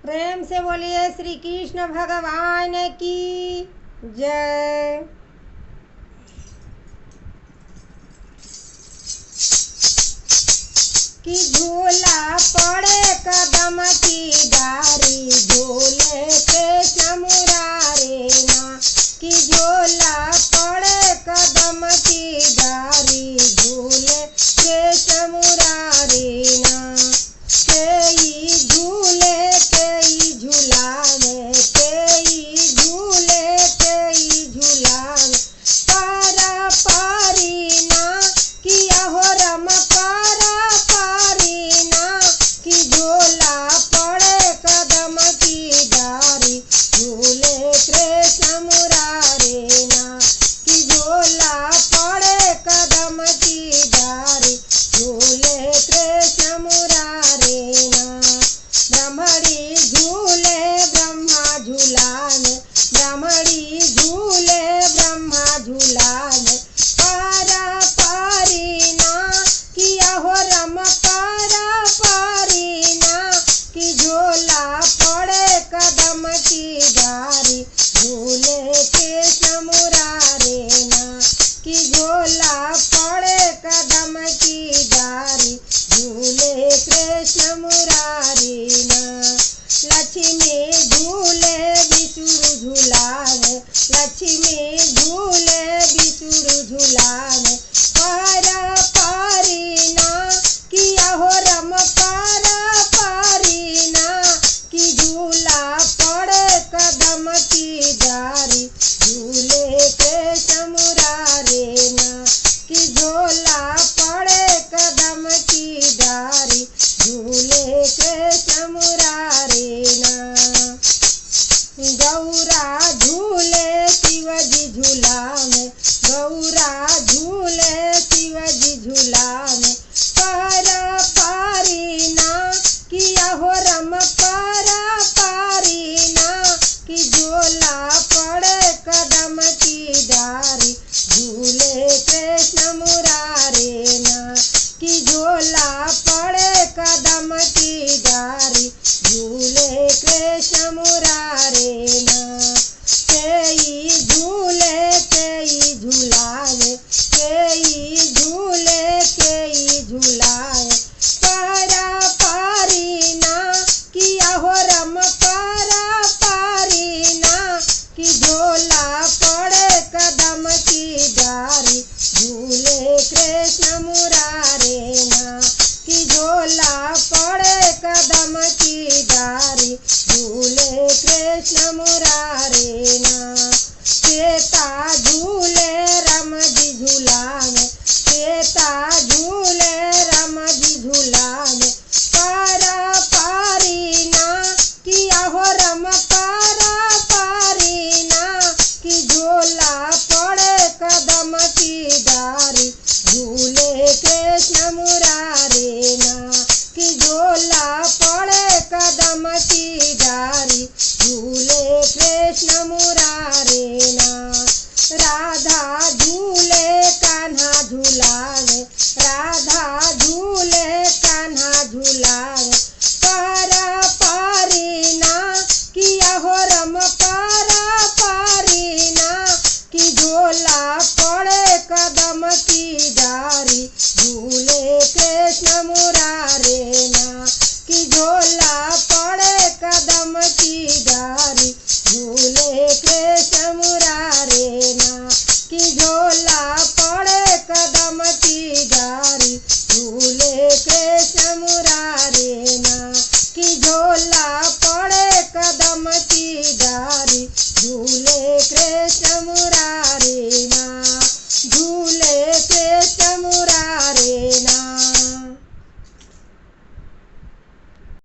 प्रेम से बोलिए श्री कृष्ण भगवान की जय। कि झूला पड़े कदम की डारी, झूले कृष्ण मुरारे ना। कि झूला पड़े कदम की डारी, झूले कृष्ण मुरारे ना। केई झूले केई झूलावे, केई झूले केई झूलावे, पारा पारी ना। किया हो रम पारा पारी ना। कि झूला पड़े कदम की डारी, झूले कृष्ण मुरारे ना। कि झूला पड़े कदम की डारी, झूले कृष्ण मुरारे ना। ब्रह्मणी झूले ब्रह्मा झूलावे, ब्रह्मणी झूले ब्रह्मा झूलावे, पारा पारी ना। किया हो रम पारा पारी ना। कि झूला पड़े कदम की डारी, झूले कृष्ण मुरारे ना। कि झूला पड़े कदम की डारी, झूले कृष्ण मुरारी ना। लक्ष्मी झूले बिसुर झूलावे, लक्ष्मी झूले बिसुर झूलावे, पारा पारी ना। किया हो रम पारा पारी ना। कि झूला पड़े कदम की डारी, झूले कृष्ण मुरारे ना। कि झूला पड़े कदम की डारी, झूले कृष्ण मुरारे ना। गौरा झूले शिवजी झूलावे, गौरा झूले शिवजी झूलावे, पारा पारी ना। किया हो रम पारा पारी ना। कि झूला पड़े कदम की डारी, झूले कृष्ण मुरारे ना। कि झूला पड़े कदम की डारी, झूले कृष्ण मुरारे ना। केई झूले केई झूलावे, केई झूले केई झूलावे, पारा पारी ना। किया हो रम पारा पारी ना। कि झूला पड़े कदम की डारी, झूले कृष्ण मुरारे ना। कि झूला पड़े कदम की डारी, झूले कृष्ण मुरारे ना। सीता झूले रम जी झूलावे, सीता झूले रम जी झूलावे, पारा पारी ना। किया हो रम पारा पारी ना। कि झूला पड़े कदम की डारी, झूले कृष्ण मुरारे ना। कि झूला पड़े कदम की डारी, झूले कृष्ण मुरारे ना। राधा झूले कान्हा झूलावे, राधा झूले कान्हा झूलावे, पारा पारी ना। किया हो रम पारा पारी ना। कि झूला पड़े कदम की डारी, झूले कृष्ण मुरारे ना। कि झूला